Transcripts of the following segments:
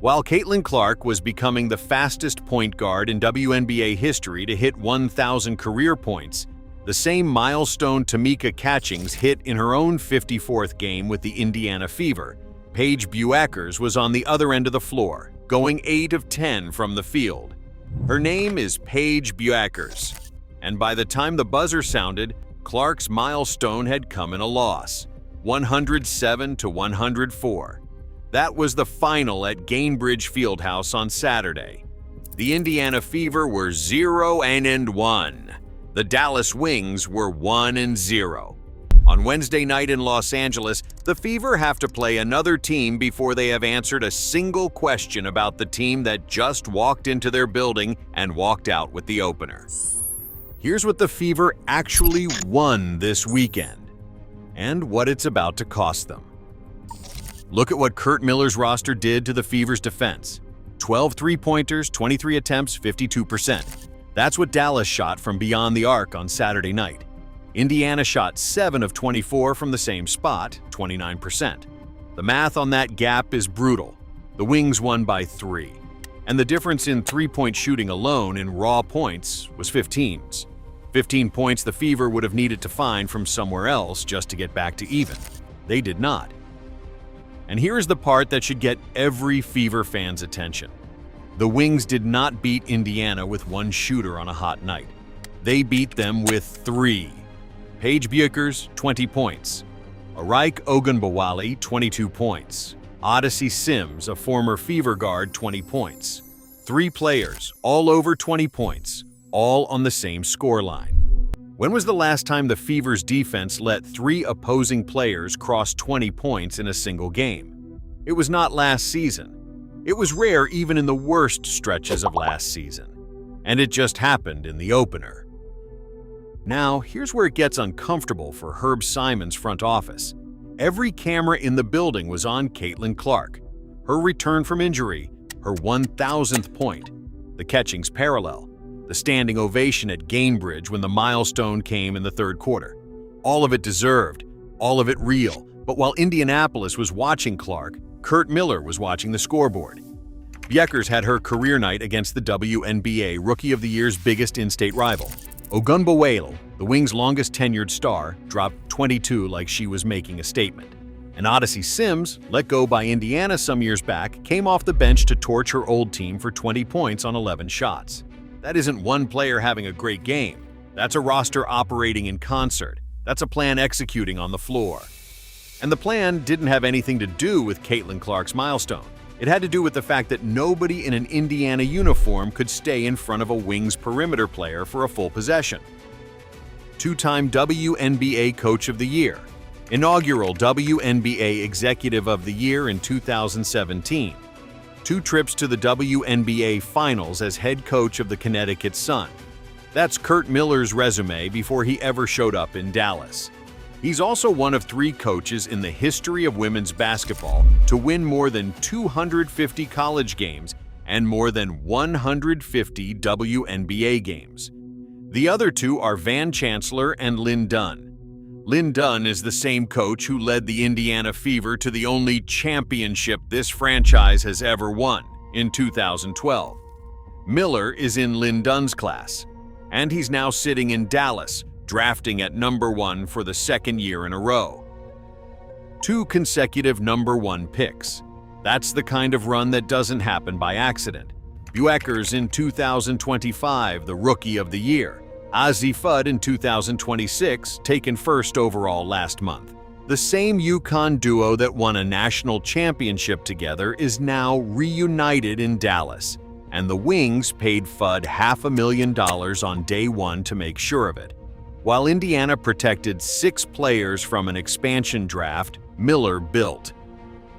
While Caitlin Clark was becoming the fastest point guard in WNBA history to hit 1,000 career points, the same milestone Tamika Catchings hit in her own 54th game with the Indiana Fever. Paige Bueckers was on the other end of the floor, going 8 of 10 from the field. Her name is Paige Bueckers, and by the time the buzzer sounded, Clark's milestone had come in a loss, 107-104. That was the final at Gainbridge Fieldhouse on Saturday. The Indiana Fever were 0-1. The Dallas Wings were 1-0. On Wednesday night in Los Angeles, the Fever have to play another team before they have answered a single question about the team that just walked into their building and walked out with the opener. Here's what the Fever actually won this weekend, and what it's about to cost them. Look at what Curt Miller's roster did to the Fever's defense. 12 three-pointers, 23 attempts, 52%. That's what Dallas shot from beyond the arc on Saturday night. Indiana shot 7 of 24 from the same spot, 29%. The math on that gap is brutal. The Wings won by 3. And the difference in three-point shooting alone in raw points was 15 points the Fever would have needed to find from somewhere else just to get back to even. They did not. And here is the part that should get every Fever fan's attention. The Wings did not beat Indiana with one shooter on a hot night. They beat them with 3. Paige Bueckers, 20 points. Arike Ogunbowale, 22 points. Odyssey Sims, a former Fever guard, 20 points. 3 players, all over 20 points, all on the same scoreline. When was the last time the Fever's defense let 3 opposing players cross 20 points in a single game? It was not last season. It was rare even in the worst stretches of last season. And it just happened in the opener. Now, here's where it gets uncomfortable for Herb Simon's front office. Every camera in the building was on Caitlin Clark. Her return from injury, her 1,000th point, the Catchings parallel, the standing ovation at Gainbridge when the milestone came in the third quarter. All of it deserved, all of it real. But while Indianapolis was watching Clark, Curt Miller was watching the scoreboard. Bueckers had her career night against the WNBA Rookie of the Year's biggest in-state rival. Ogunbowale, the Wings' longest tenured star, dropped 22 like she was making a statement. And Odyssey Sims, let go by Indiana some years back, came off the bench to torch her old team for 20 points on 11 shots. That isn't one player having a great game. That's a roster operating in concert. That's a plan executing on the floor. And the plan didn't have anything to do with Caitlin Clark's milestone. It had to do with the fact that nobody in an Indiana uniform could stay in front of a Wings perimeter player for a full possession. 2-time WNBA Coach of the Year, inaugural WNBA Executive of the Year in 2017, 2 trips to the WNBA Finals as head coach of the Connecticut Sun. That's Curt Miller's resume before he ever showed up in Dallas. He's also one of 3 coaches in the history of women's basketball to win more than 250 college games and more than 150 WNBA games. The other 2 are Van Chancellor and Lynn Dunn. Lynn Dunn is the same coach who led the Indiana Fever to the only championship this franchise has ever won, in 2012. Miller is in Lynn Dunn's class, and he's now sitting in Dallas, drafting at number 1 for the 2nd year in a row. 2 consecutive number 1 picks. That's the kind of run that doesn't happen by accident. Bueckers in 2025, the Rookie of the Year. Azzi Fudd in 2026, taken 1st overall last month. The same UConn duo that won a national championship together is now reunited in Dallas, and the Wings paid Fudd $500,000 on day 1 to make sure of it. While Indiana protected 6 players from an expansion draft, Miller built.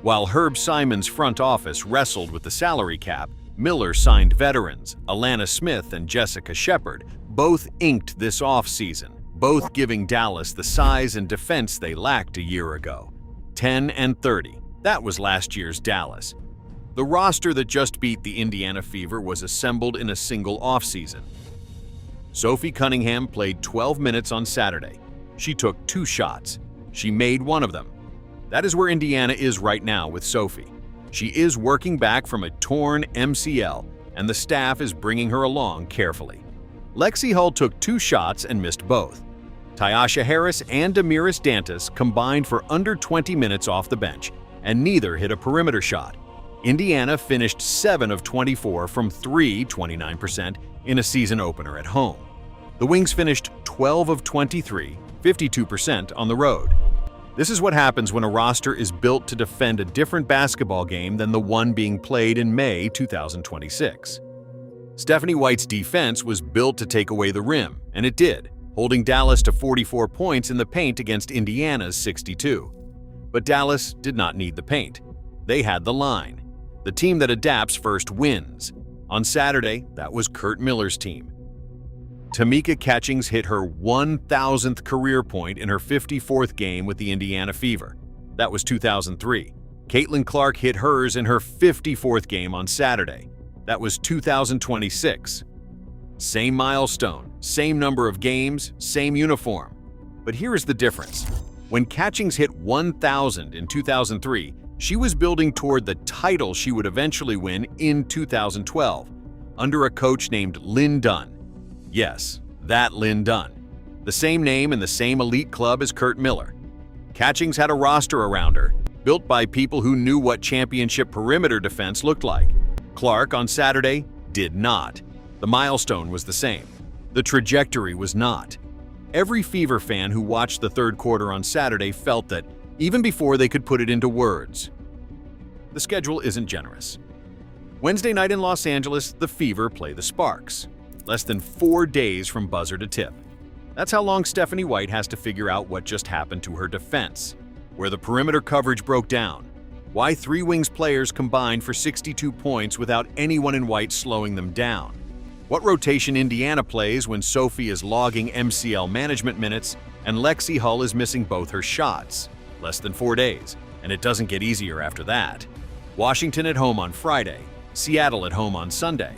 While Herb Simon's front office wrestled with the salary cap, Miller signed veterans, Alana Smith and Jessica Shepard, both inked this offseason, both giving Dallas the size and defense they lacked a year ago. 10-30. That was last year's Dallas. The roster that just beat the Indiana Fever was assembled in a single offseason. Sophie Cunningham played 12 minutes on Saturday. She took 2 shots. She made one of them. That is where Indiana is right now with Sophie. She is working back from a torn MCL, and the staff is bringing her along carefully. Lexi Hull took 2 shots and missed both. Tyasha Harris and Damiris Dantas combined for under 20 minutes off the bench, and neither hit a perimeter shot. Indiana finished 7 of 24 from 3, 29%, in a season opener at home. The Wings finished 12 of 23, 52% on the road. This is what happens when a roster is built to defend a different basketball game than the one being played in May 2026. Stephanie White's defense was built to take away the rim, and it did, holding Dallas to 44 points in the paint against Indiana's 62. But Dallas did not need the paint. They had the line. The team that adapts first wins. On Saturday, that was Curt Miller's team. Tamika Catchings hit her 1,000th career point in her 54th game with the Indiana Fever. That was 2003. Caitlin Clark hit hers in her 54th game on Saturday. That was 2026. Same milestone, same number of games, same uniform. But here is the difference. When Catchings hit 1,000 in 2003, she was building toward the title she would eventually win in 2012, under a coach named Lynn Dunn. Yes, that Lynn Dunn. The same name and the same elite club as Curt Miller. Catchings had a roster around her, built by people who knew what championship perimeter defense looked like. Clark, on Saturday, did not. The milestone was the same. The trajectory was not. Every Fever fan who watched the third quarter on Saturday felt that, even before they could put it into words. The schedule isn't generous. Wednesday night in Los Angeles, the Fever play the Sparks. Less than 4 days from buzzer to tip. That's how long Stephanie White has to figure out what just happened to her defense, where the perimeter coverage broke down, why 3 Wings players combined for 62 points without anyone in White slowing them down, what rotation Indiana plays when Sophie is logging MCL management minutes and Lexi Hull is missing both her shots. Less than 4 days, and it doesn't get easier after that. Washington at home on Friday, Seattle at home on Sunday.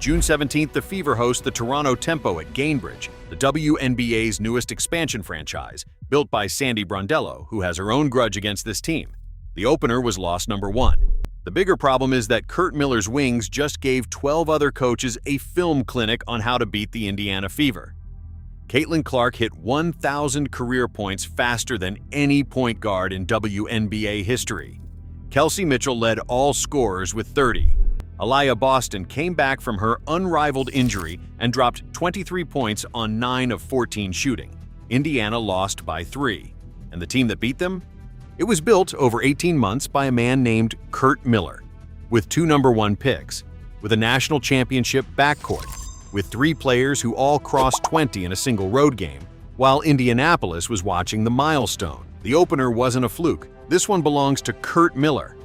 June 17th, the Fever host the Toronto Tempo at Gainbridge, the WNBA's newest expansion franchise, built by Sandy Brondello, who has her own grudge against this team. The opener was loss number 1. The bigger problem is that Curt Miller's Wings just gave 12 other coaches a film clinic on how to beat the Indiana Fever. Caitlin Clark hit 1,000 career points faster than any point guard in WNBA history. Kelsey Mitchell led all scorers with 30. Aliyah Boston came back from her unrivaled injury and dropped 23 points on 9 of 14 shooting. Indiana lost by 3. And the team that beat them? It was built over 18 months by a man named Curt Miller, with 2 number 1 picks, with a national championship backcourt, with 3 players who all crossed 20 in a single road game, while Indianapolis was watching the milestone. The opener wasn't a fluke. This one belongs to Curt Miller.